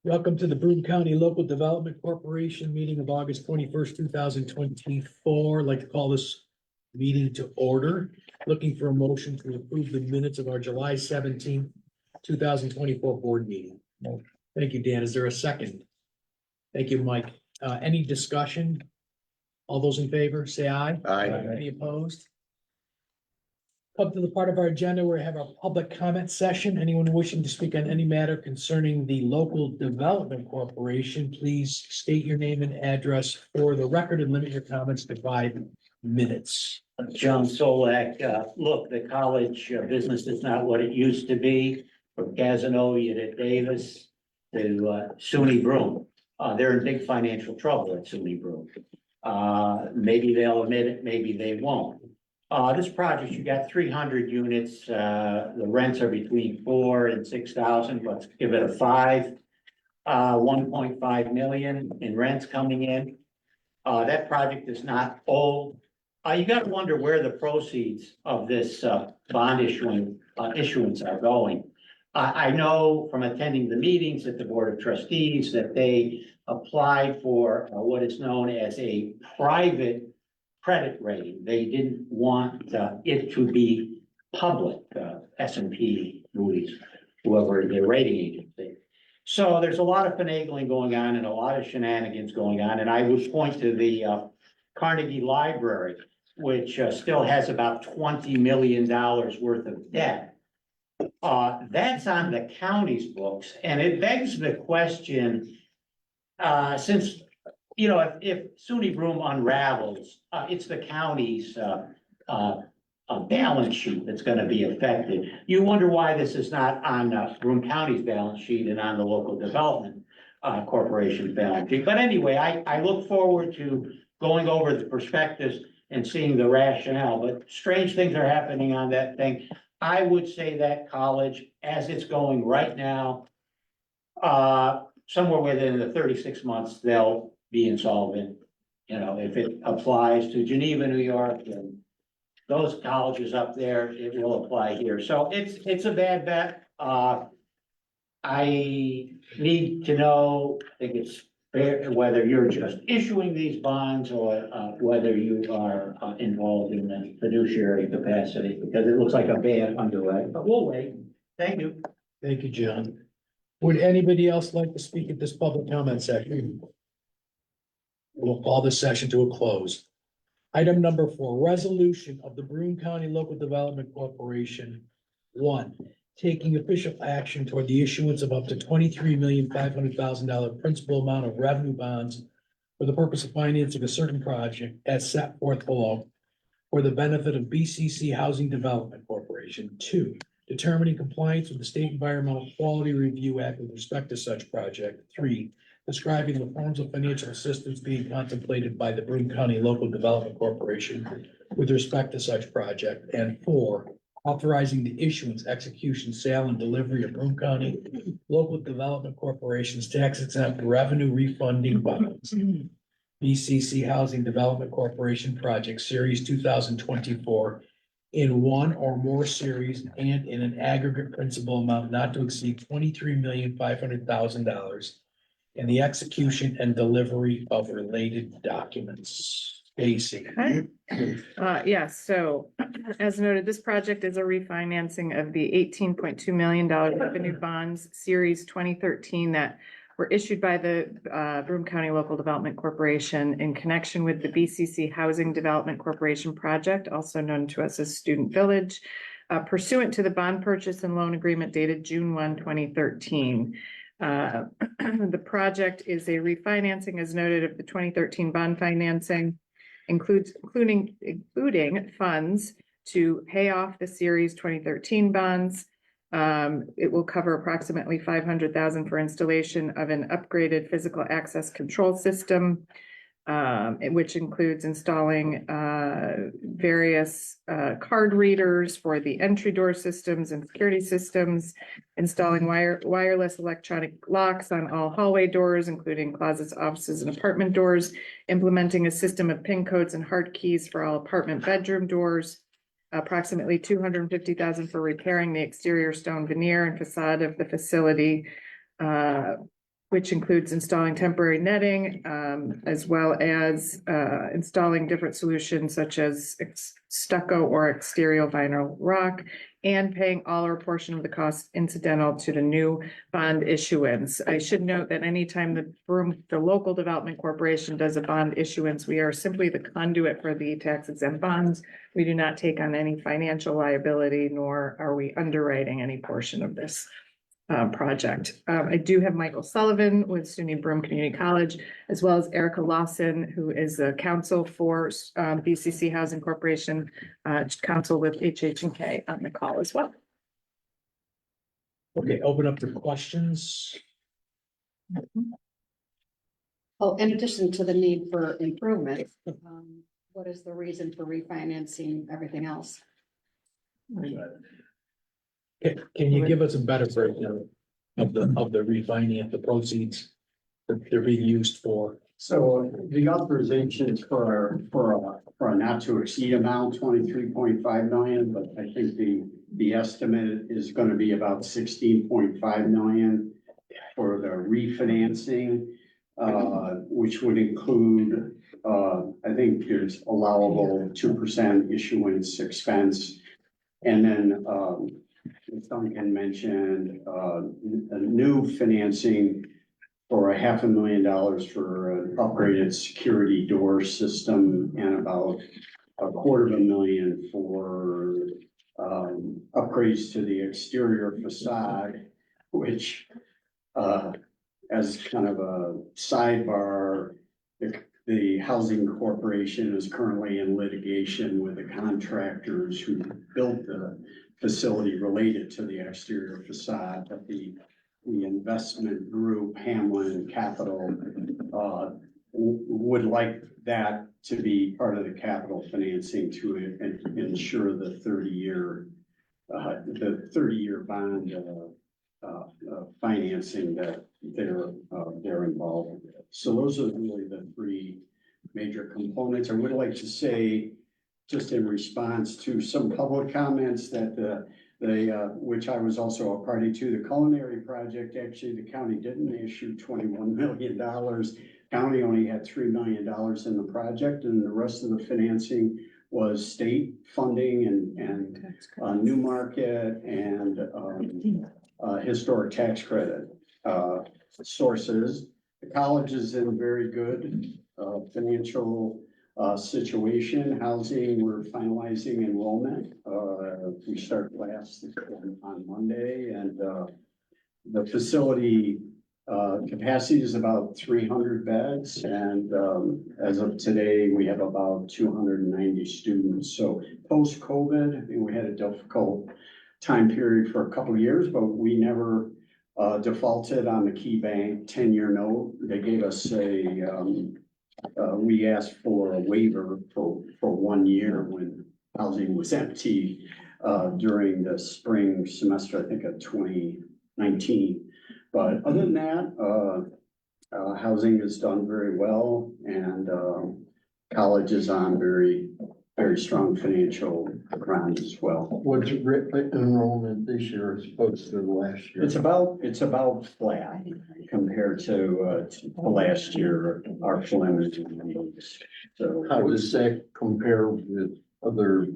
Welcome to the Broome County Local Development Corporation meeting of August 21st, 2024. I'd like to call this meeting to order. Looking for a motion to approve the minutes of our July 17th, 2024 board meeting. Thank you, Dan. Is there a second? Thank you, Mike. Any discussion? All those in favor, say aye. Aye. Any opposed? Come to the part of our agenda where we have our public comment session. Anyone wishing to speak on any matter concerning the Local Development Corporation, please state your name and address for the record and limit your comments to 5 minutes. John Solak, look, the college business is not what it used to be. From Casanova to Davis to SUNY Broome. They're in big financial trouble at SUNY Broome. Maybe they'll admit it, maybe they won't. This project, you got 300 units. The rents are between 4,000 and 6,000. Let's give it a 5. 1.5 million in rents coming in. That project is not old. You got to wonder where the proceeds of this bond issuance are going. I know from attending the meetings at the Board of Trustees that they applied for what is known as a private credit rating. They didn't want it to be public, S&P, Moody's, whoever their rating agency. So there's a lot of finagling going on and a lot of shenanigans going on. And I would point to the Carnegie Library, which still has about $20 million worth of debt. That's on the county's books, and it begs the question, since, you know, if SUNY Broome unravels, it's the county's balance sheet that's gonna be affected. You wonder why this is not on Broome County's balance sheet and on the Local Development Corporation's balance sheet. But anyway, I look forward to going over the prospectus and seeing the rationale, but strange things are happening on that thing. I would say that college, as it's going right now, somewhere within the 36 months, they'll be insolvent. You know, if it applies to Geneva, New York, and those colleges up there, it will apply here. So it's a bad bet. I need to know, I think it's fair, whether you're just issuing these bonds or whether you are involved in the fiduciary capacity, because it looks like a bad underway, but we'll wait. Thank you. Thank you, John. Would anybody else like to speak at this public comment session? We'll call this session to a close. Item number 4, resolution of the Broome County Local Development Corporation. 1, taking official action toward the issuance of up to $23,500,000 principal amount of revenue bonds for the purpose of financing a certain project as set forth below for the benefit of BCC Housing Development Corporation. 2, determining compliance with the State Environmental Quality Review Act with respect to such project. 3, describing the forms of financial assistance being contemplated by the Broome County Local Development Corporation with respect to such project. And 4, authorizing the issuance, execution, sale, and delivery of Broome County Local Development Corporation's tax-exempt revenue refunding bonds. BCC Housing Development Corporation Project Series 2024 in one or more series and in an aggregate principal amount not to exceed $23,500,000 and the execution and delivery of related documents. Stacy. Yes, so as noted, this project is a refinancing of the $18.2 million revenue bonds series 2013 that were issued by the Broome County Local Development Corporation in connection with the BCC Housing Development Corporation project, also known to us as Student Village, pursuant to the bond purchase and loan agreement dated June 1, 2013. The project is a refinancing, as noted, of the 2013 bond financing, including funds to pay off the series 2013 bonds. It will cover approximately $500,000 for installation of an upgraded physical access control system, which includes installing various card readers for the entry door systems and security systems, installing wireless electronic locks on all hallway doors, including closets, offices, and apartment doors, implementing a system of PIN codes and hard keys for all apartment bedroom doors, approximately $250,000 for repairing the exterior stone veneer and facade of the facility, which includes installing temporary netting, as well as installing different solutions such as stucco or exterior vinyl rock, and paying all or portion of the cost incidental to the new bond issuance. I should note that anytime the local development corporation does a bond issuance, we are simply the conduit for the tax exempt bonds. We do not take on any financial liability, nor are we underwriting any portion of this project. I do have Michael Sullivan with SUNY Broome Community College, as well as Erica Lawson, who is a counsel for BCC Housing Corporation, counsel with HH&K on the call as well. Okay, open up to questions. Well, in addition to the need for improvement, what is the reason for refinancing everything else? Can you give us a better breakdown of the refinance, the proceeds that they're being used for? So the authorization is for a not to exceed amount, 23.5 million, but I think the estimate is going to be about 16.5 million for the refinancing, which would include, I think there's allowable 2% issuance expense. And then, as Duncan mentioned, a new financing for $500,000 for an upgraded security door system and about $250,000 for upgrades to the exterior facade, which, as kind of a sidebar, the housing corporation is currently in litigation with the contractors who built the facility related to the exterior facade, but the investment group, Hamlin Capital, would like that to be part of the capital financing to ensure the 30-year bond financing that they're involved with. So those are really the three major components. I would like to say, just in response to some public comments that which I was also a party to, the culinary project, actually, the county didn't issue $21 million. County only had $3 million in the project, and the rest of the financing was state funding and new market and historic tax credit sources. The college is in a very good financial situation. Housing, we're finalizing enrollment. We start class on Monday, and the facility capacity is about 300 beds, and as of today, we have about 290 students. So post-COVID, I mean, we had a difficult time period for a couple of years, but we never defaulted on the Key Bank 10-year note. They gave us we asked for a waiver for 1 year when housing was empty during the spring semester, I think of 2019. But other than that, housing has done very well, and college is on very strong financial ground as well. What's enrollment this year as opposed to last year? It's about flat compared to last year, our preliminary meetings. So How does that compare with other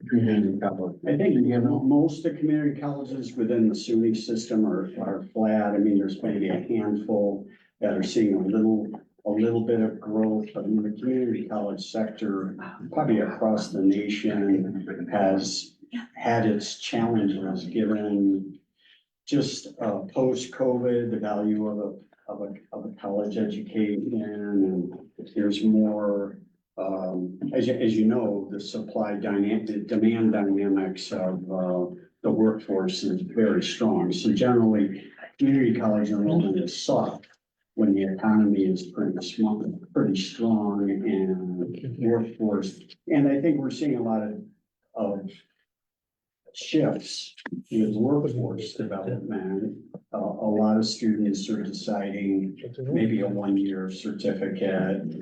community colleges? I think, most of the community colleges within the SUNY system are flat. I mean, there's maybe a handful that are seeing a little bit of growth, but in the community college sector, probably across the nation, has had its challenges given just post-COVID, the value of a college education, and there's more, as you know, the the demand dynamics of the workforce is very strong. So generally, community college enrollment is soft when the economy is pretty strong and workforce. And I think we're seeing a lot of shifts with workforce development. A lot of students are deciding maybe a 1-year certificate,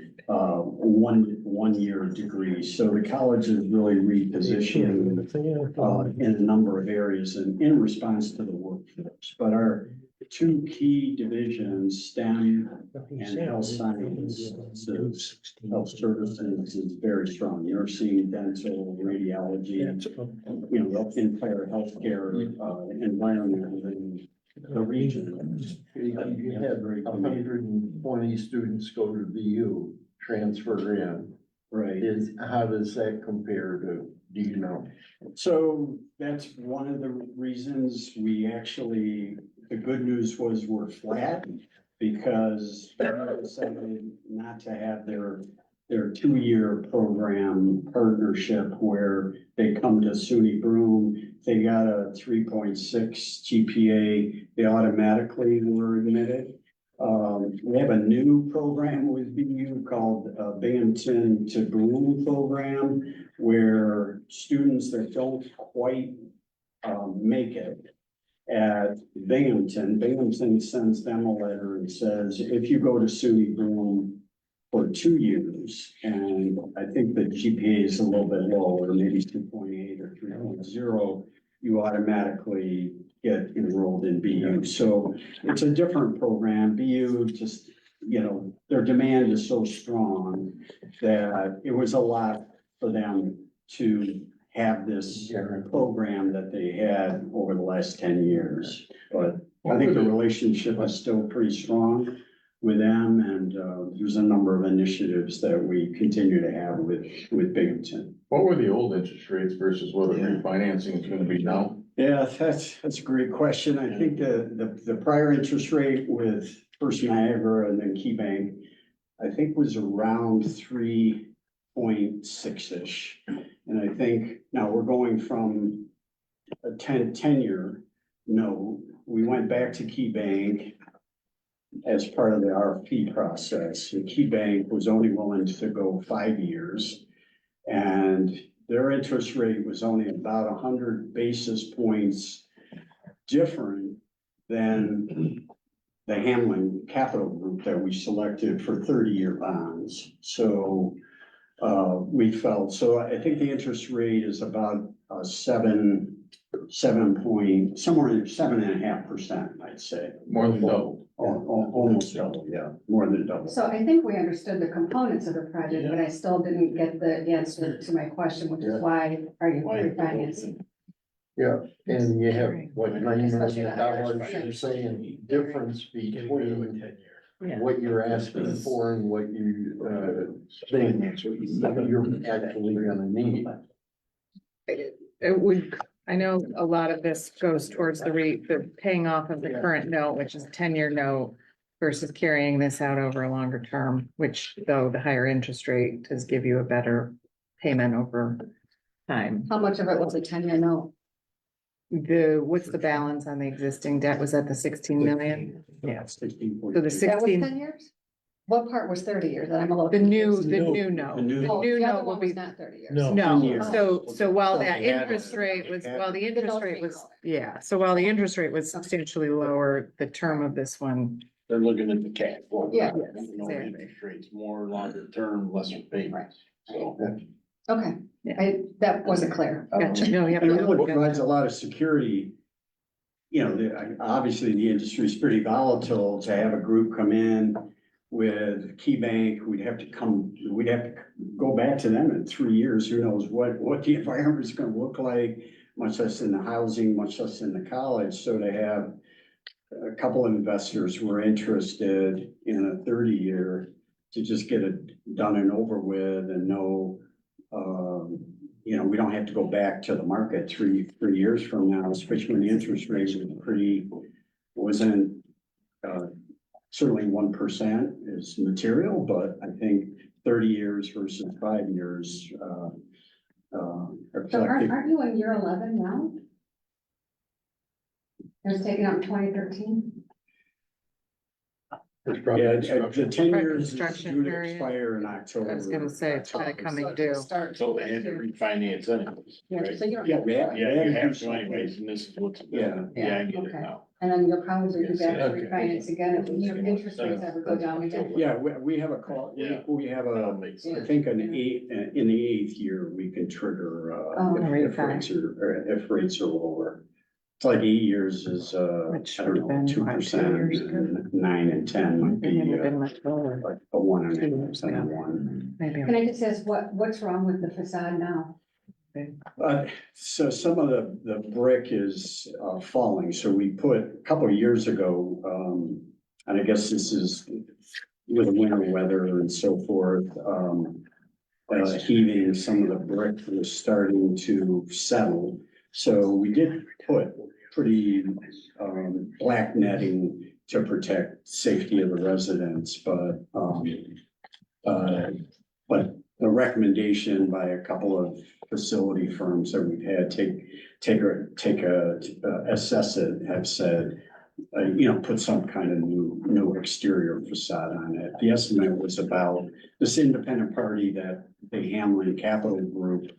one-year degree. So the college is really repositioning in a number of areas and in response to the workforce. But our two key divisions, STEM and health sciences, health services is very strong. Nursing, dental, radiology, the entire healthcare environment within the region. You had 120 students go to VU, transfer in. Right. How does that compare to, do you know? So that's one of the reasons we actually, the good news was we're flat because they decided not to have their 2-year program partnership where they come to SUNY Broome. They got a 3.6 GPA, they automatically were admitted. We have a new program with BU called Binghamton to Broome program, where students that don't quite make it at Binghamton sends them a letter and says, if you go to SUNY Broome for 2 years, and I think the GPA is a little bit lower, maybe 2.8 or 3.0, you automatically get enrolled in BU. So it's a different program. BU just, their demand is so strong that it was a lot for them to have this program that they had over the last 10 years. But I think the relationship is still pretty strong with them, and there's a number of initiatives that we continue to have with Binghamton. What were the old interest rates versus what the refinancing is gonna be now? Yeah, that's a great question. I think the prior interest rate with First Niagara and then KeyBank, I think was around 3.6-ish. And I think now we're going from a 10-year note. We went back to KeyBank as part of the RFP process. And KeyBank was only willing to go 5 years. And their interest rate was only about 100 basis points different than the Hamlin Capital Group that we selected for 30-year bonds. So we felt, so I think the interest rate is about 7 point, somewhere in 7.5%, I'd say. More than double. Almost double, yeah, more than double. So I think we understood the components of the project, but I still didn't get the answer to my question, which is why are you refinancing? Yeah, and you have what, $9 million, Especially you're saying difference between what you're asking for and what you, think you're actually gonna need. It would, I know a lot of this goes towards the paying off of the current note, which is a 10-year note versus carrying this out over a longer term, which though the higher interest rate does give you a better payment over time. How much of it was a 10-year note? What's the balance on the existing debt? Was that the 16 million? Yeah. 16. So the That was 16, 10 years? What part was 30 years? That I'm a little. the new confused. note. The new- Oh, new the other note will one was be- not 30 years. No. No, 10 years. so while So that they had- interest rate was, while the The interest note rate rate was, lower. yeah, so while the interest rate was substantially lower, the term of this one. They're looking at the cash flow. Yeah. Interest rates, more longer term, lesser payments. So. Okay, Yeah. that wasn't clear. Gotcha, no, yeah. And it really provides a lot of security. Obviously the industry is pretty volatile. To have a group come in with KeyBank, we'd have to go back to them in 3 years. Who knows what the environment is gonna look like, much less in the housing, much less in the college. So to have a couple of investors who are interested in a 30-year to just get it done and over with and know, we don't have to go back to the market three years from now, especially when the interest rate wasn't certainly 1% is material, but I think 30 years versus 5 years. So aren't you in year 11 now? It was taken out in 2013? There's probably Yeah, the construction. 10 years is Construction due to period. expire in October. I was gonna say, it's kinda coming due. Start. So they had to refinance anyways, Yeah, right? so you don't. Yeah, we have- Yeah, you have to something. anyways, and this is what's. Yeah. Yeah, I get it Okay. now. And then you'll probably do that Okay. refinance again if your interest rates ever go down again. Yeah, we have a call, Yeah. we have That a, makes I sense. think in the eighth year, we can trigger, Oh, if rates are, or if rates are lower. It's like 8 years is, Which I don't would've know, been, 2%, what, 2 years ago? and 9 and 10 might It be, would have been much lower. like a 1 and 2 years a ago. 1. Maybe. Can I just ask, what's wrong with the facade now? So some of the brick is falling, so we put, a couple of years ago, and I guess this is with winter weather and so forth, heaving, some of the brick was starting to settle. So we did put pretty, black netting to protect safety of the residents, but the recommendation by a couple of facility firms that we've had assess it, have said, put some kind of new exterior facade on it. The estimate was about this independent party that the Hamlin Capital Group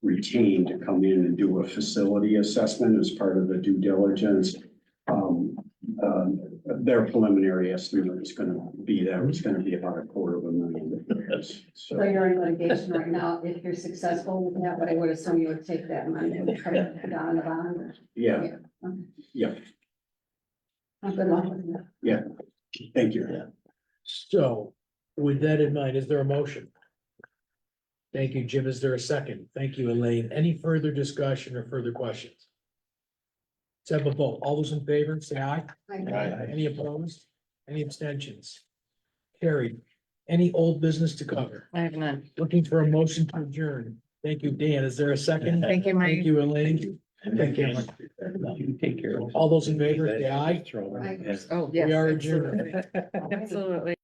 retained to come in and do a facility assessment as part of the due diligence. Their preliminary estimate was gonna be that it was gonna be about $250,000. So you're in litigation right now. If you're successful with that, but I would assume you would take that money and try to put on the bond. Yeah, Okay. yeah, Well, good luck with that. thank you. So with that in mind, is there a motion? Thank you, Jim. Is there a second? Thank you, Elaine. Any further discussion or further questions? Let's have a vote. All those in favor, say aye. Any opposed? Any abstentions? Carried. Any old business to cover? I have none. Looking for a motion to adjourn. Thank you, Dan. Is there a second? Thank you, Thank Mike. you, Elaine. Thank you. You take care of it. All those in favor, say aye. Aye. Oh, We yes. are adjourned. Absolutely.